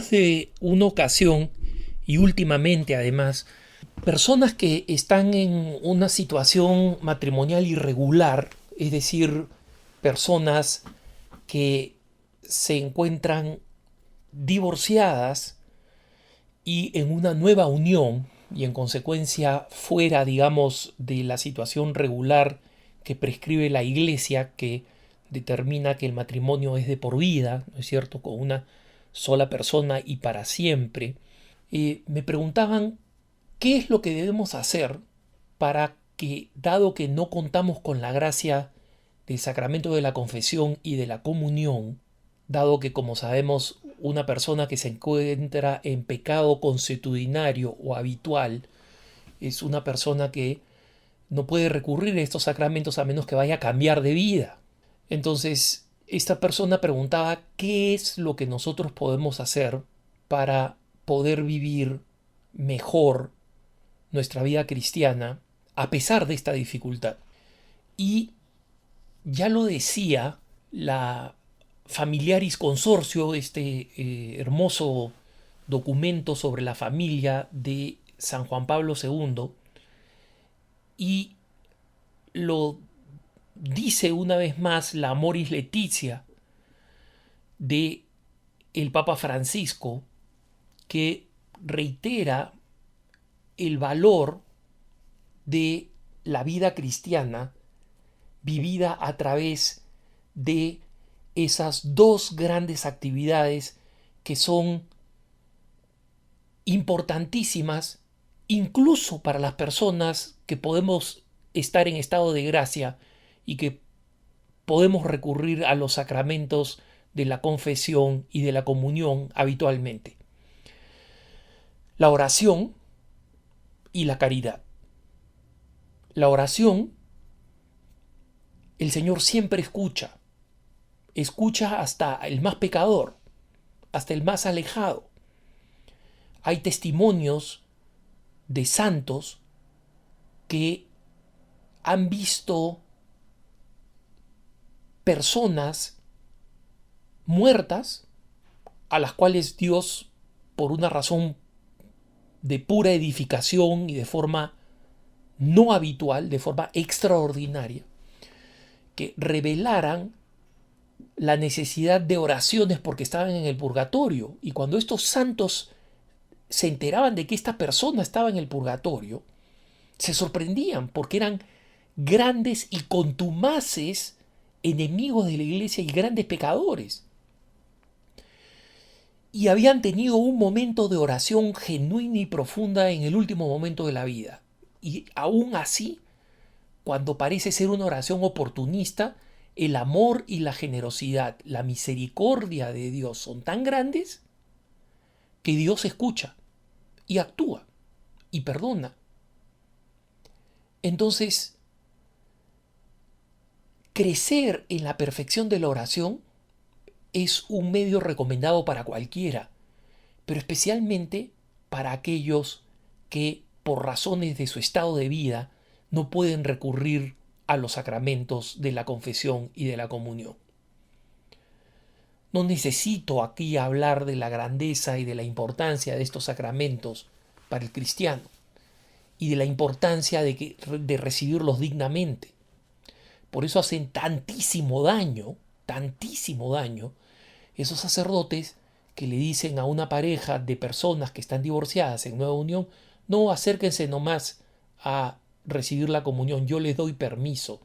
más de una ocasión y últimamente además, personas que están en una situación matrimonial irregular, es decir, personas que se encuentran divorciadas y en una nueva unión y en consecuencia fuera, digamos, de la situación regular que prescribe la Iglesia, que determina que el matrimonio es de por vida, ¿no es cierto?, con una sola persona y para siempre. Me preguntaban qué es lo que debemos hacer para que, dado que no contamos con la gracia del sacramento de la confesión y de la comunión, dado que, como sabemos, una persona que se encuentra en pecado consuetudinario o habitual es una persona que no puede recurrir a estos sacramentos a menos que vaya a cambiar de vida. Entonces, esta persona preguntaba qué es lo que nosotros podemos hacer para poder vivir mejor nuestra vida cristiana a pesar de esta dificultad. Y ya lo decía la Familiaris Consortio, este hermoso documento sobre la familia de San Juan Pablo II, y lo dice una vez más la Amoris Laetitia de el Papa Francisco, que reitera el valor de la vida cristiana vivida a través de esas dos grandes actividades que son importantísimas incluso para las personas que podemos estar en estado de gracia y que podemos recurrir a los sacramentos de la confesión y de la comunión habitualmente. La oración y la caridad. La oración, el Señor siempre escucha. Escucha hasta el más pecador, hasta el más alejado. Hay testimonios de santos que han visto personas muertas a las cuales Dios, por una razón de pura edificación y de forma no habitual, de forma extraordinaria, que revelaran la necesidad de oraciones porque estaban en el purgatorio. Y cuando estos santos se enteraban de que esta persona estaba en el purgatorio, se sorprendían porque eran grandes y contumaces enemigos de la iglesia y grandes pecadores. Y habían tenido un momento de oración genuina y profunda en el último momento de la vida. Y aún así, cuando parece ser una oración oportunista, el amor y la generosidad, la misericordia de Dios son tan grandes que Dios escucha y actúa y perdona. Entonces, crecer en la perfección de la oración es un medio recomendado para cualquiera, pero especialmente para aquellos que, por razones de su estado de vida, no pueden recurrir a los sacramentos de la confesión y de la comunión. No necesito aquí hablar de la grandeza y de la importancia de estos sacramentos para el cristiano y de la importancia de recibirlos dignamente. Por eso hacen tantísimo daño esos sacerdotes que le dicen a una pareja de personas que están divorciadas en nueva unión: no, acérquense nomás a recibir la comunión, yo les doy permiso.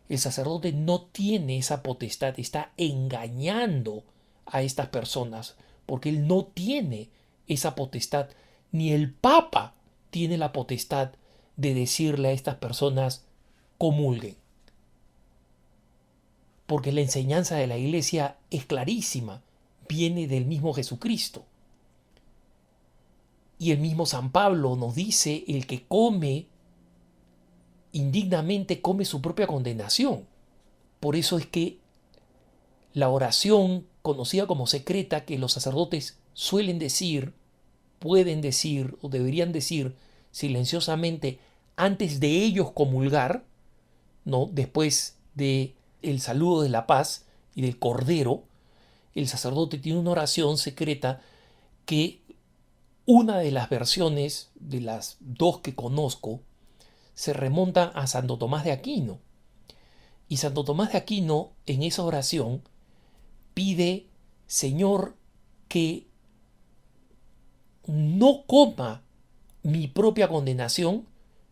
El sacerdote no tiene esa potestad, está engañando a estas personas, porque él no tiene esa potestad, ni el Papa tiene la potestad de decirle a estas personas comulguen. Porque la enseñanza de la Iglesia es clarísima, viene del mismo Jesucristo. Y el mismo San Pablo nos dice: el que come indignamente come su propia condenación. Por eso es que la oración conocida como secreta, que los sacerdotes suelen decir, pueden decir o deberían decir silenciosamente antes de ellos comulgar, ¿no? Después de el saludo de la paz y del cordero, el sacerdote tiene una oración secreta que una de las versiones, de las dos que conozco, se remonta a Santo Tomás de Aquino. Y Santo Tomás de Aquino, en esa oración, pide: Señor, que no coma mi propia condenación,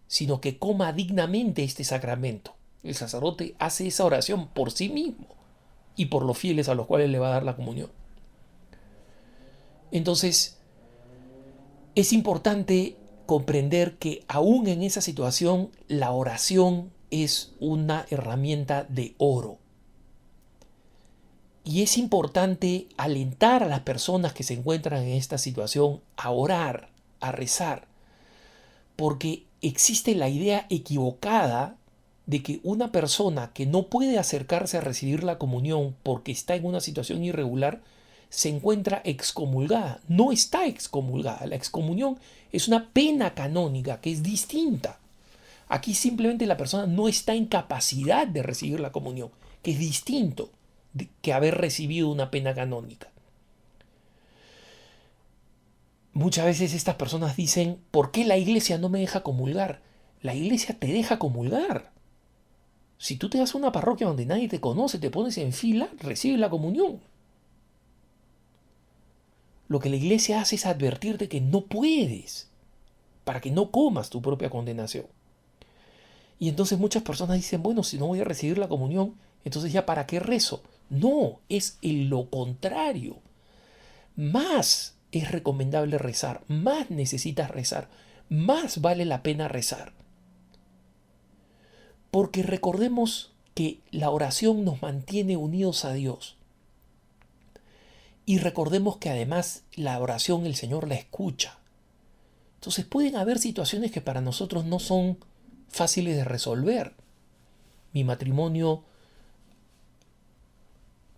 sino que coma dignamente este sacramento. El sacerdote hace esa oración por sí mismo y por los fieles a los cuales le va a dar la comunión. Entonces, es importante comprender que aún en esa situación la oración es una herramienta de oro. Y es importante alentar a las personas que se encuentran en esta situación a orar, a rezar, porque existe la idea equivocada de que una persona que no puede acercarse a recibir la comunión porque está en una situación irregular se encuentra excomulgada. No está excomulgada. La excomunión es una pena canónica que es distinta. Aquí simplemente la persona no está en capacidad de recibir la comunión, que es distinto que haber recibido una pena canónica. Muchas veces estas personas dicen: ¿por qué la iglesia no me deja comulgar? La iglesia te deja comulgar. Si tú te vas a una parroquia donde nadie te conoce, te pones en fila, recibes la comunión. Lo que la iglesia hace es advertirte que no puedes, para que no comas tu propia condenación. Y entonces muchas personas dicen: bueno, si no voy a recibir la comunión, entonces ya ¿para qué rezo? No, es lo contrario. Más es recomendable rezar, más necesitas rezar, más vale la pena rezar. Porque recordemos que la oración nos mantiene unidos a Dios. Y recordemos que además la oración el Señor la escucha. Entonces pueden haber situaciones que para nosotros no son fáciles de resolver. Mi matrimonio,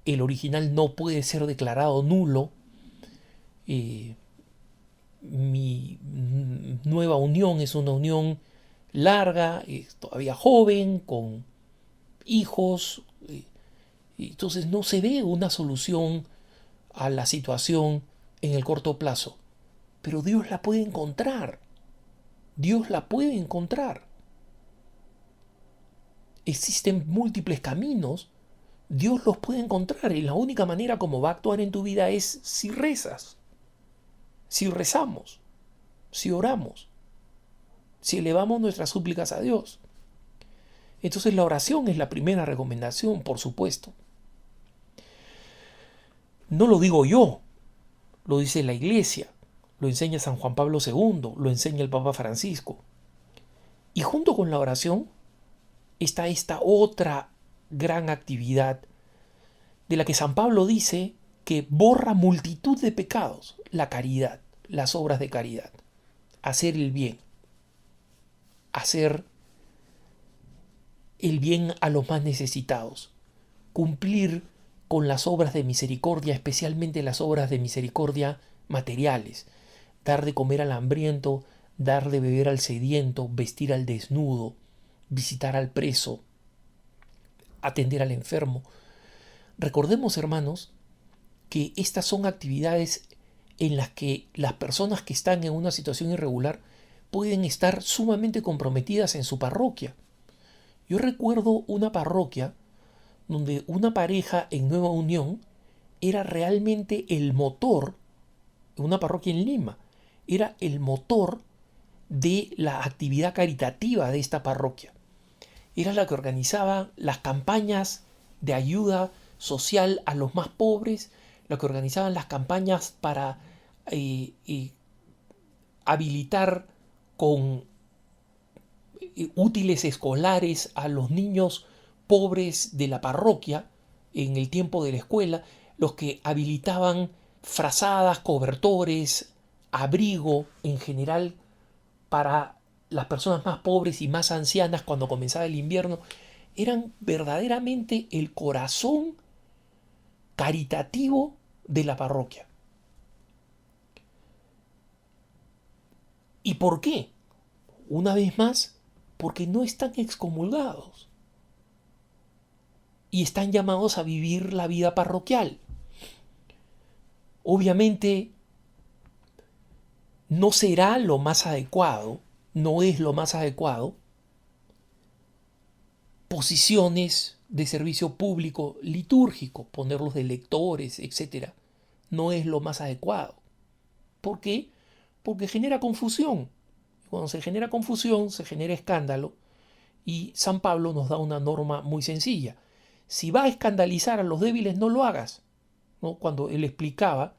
el original, no puede ser declarado nulo. Mi nueva unión es una unión larga, todavía joven, con hijos. Entonces no se ve una solución a la situación en el corto plazo. Pero Dios la puede encontrar. Dios la puede encontrar. Existen múltiples caminos. Dios los puede encontrar. Y la única manera como va a actuar en tu vida es si rezas, si rezamos, si oramos, si elevamos nuestras súplicas a Dios. Entonces la oración es la primera recomendación, por supuesto. No lo digo yo, lo dice la Iglesia, lo enseña San Juan Pablo II, lo enseña el Papa Francisco. Y junto con la oración está esta otra gran actividad de la que San Pablo dice que borra multitud de pecados: la caridad, las obras de caridad, hacer el bien a los más necesitados, cumplir con las obras de misericordia, especialmente las obras de misericordia materiales, dar de comer al hambriento, dar de beber al sediento, vestir al desnudo, visitar al preso, atender al enfermo. Recordemos, hermanos, que estas son actividades en las que las personas que están en una situación irregular pueden estar sumamente comprometidas en su parroquia. Yo recuerdo una parroquia donde una pareja en nueva unión era realmente el motor, una parroquia en Lima, era el motor de la actividad caritativa de esta parroquia. Era la que organizaba las campañas de ayuda social a los más pobres, la que organizaban las campañas para habilitar con útiles escolares a los niños pobres de la parroquia en el tiempo de la escuela, los que habilitaban frazadas, cobertores, abrigo en general para las personas más pobres y más ancianas cuando comenzaba el invierno. Eran verdaderamente el corazón caritativo de la parroquia. ¿Y por qué? Una vez más, porque no están excomulgados y están llamados a vivir la vida parroquial. Obviamente, no será lo más adecuado, no es lo más adecuado, posiciones de servicio público litúrgico, ponerlos de lectores, etcétera, no es lo más adecuado. ¿Por qué? Porque genera confusión. Cuando se genera confusión, se genera escándalo. Y San Pablo nos da una norma muy sencilla. Si va a escandalizar a los débiles, no lo hagas, ¿no? Cuando él explicaba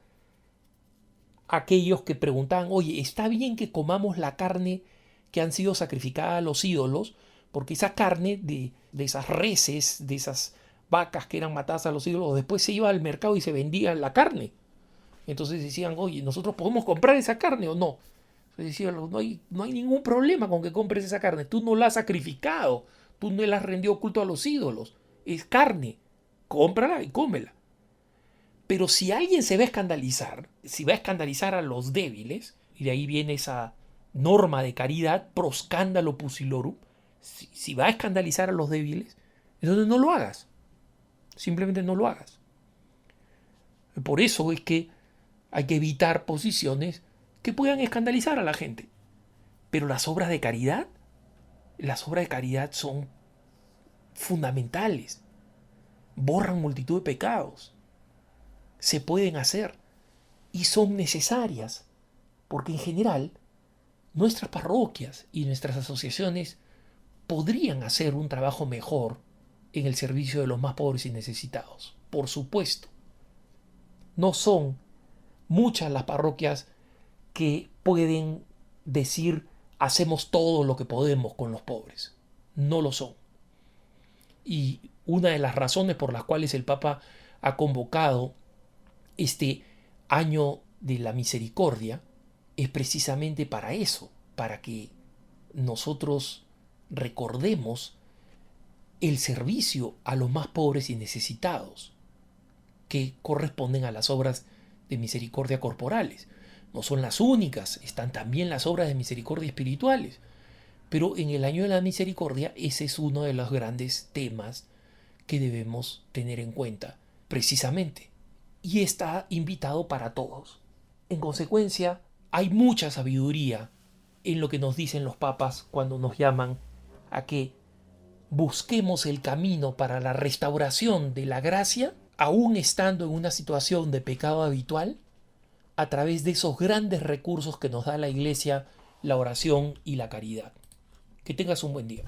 a aquellos que preguntaban, oye, ¿está bien que comamos la carne que han sido sacrificadas a los ídolos? Porque esa carne de esas reses, de esas vacas que eran matadas a los ídolos, después se iba al mercado y se vendía la carne. Entonces decían, oye, ¿nosotros podemos comprar esa carne o no? Entonces decían, no hay ningún problema con que compres esa carne. Tú no la has sacrificado, tú no la has rendido culto a los ídolos. Es carne, cómprala y cómela. Pero si alguien se va a escandalizar, si va a escandalizar a los débiles, y de ahí viene esa norma de caridad, pro scandalo pusilorum, si va a escandalizar a los débiles, entonces no lo hagas. Simplemente no lo hagas. Por eso es que hay que evitar posiciones que puedan escandalizar a la gente. Pero las obras de caridad son fundamentales. Borran multitud de pecados. Se pueden hacer y son necesarias, porque en general nuestras parroquias y nuestras asociaciones podrían hacer un trabajo mejor en el servicio de los más pobres y necesitados. Por supuesto, no son muchas las parroquias que pueden decir hacemos todo lo que podemos con los pobres. No lo son. Y una de las razones por las cuales el Papa ha convocado este año de la misericordia es precisamente para eso, para que nosotros recordemos el servicio a los más pobres y necesitados que corresponden a las obras de misericordia corporales. No son las únicas, están también las obras de misericordia espirituales. Pero en el año de la misericordia ese es uno de los grandes temas que debemos tener en cuenta, precisamente. Y está invitado para todos. En consecuencia, hay mucha sabiduría en lo que nos dicen los papas cuando nos llaman a que busquemos el camino para la restauración de la gracia, aún estando en una situación de pecado habitual, a través de esos grandes recursos que nos da la Iglesia, la oración y la caridad. Que tengas un buen día.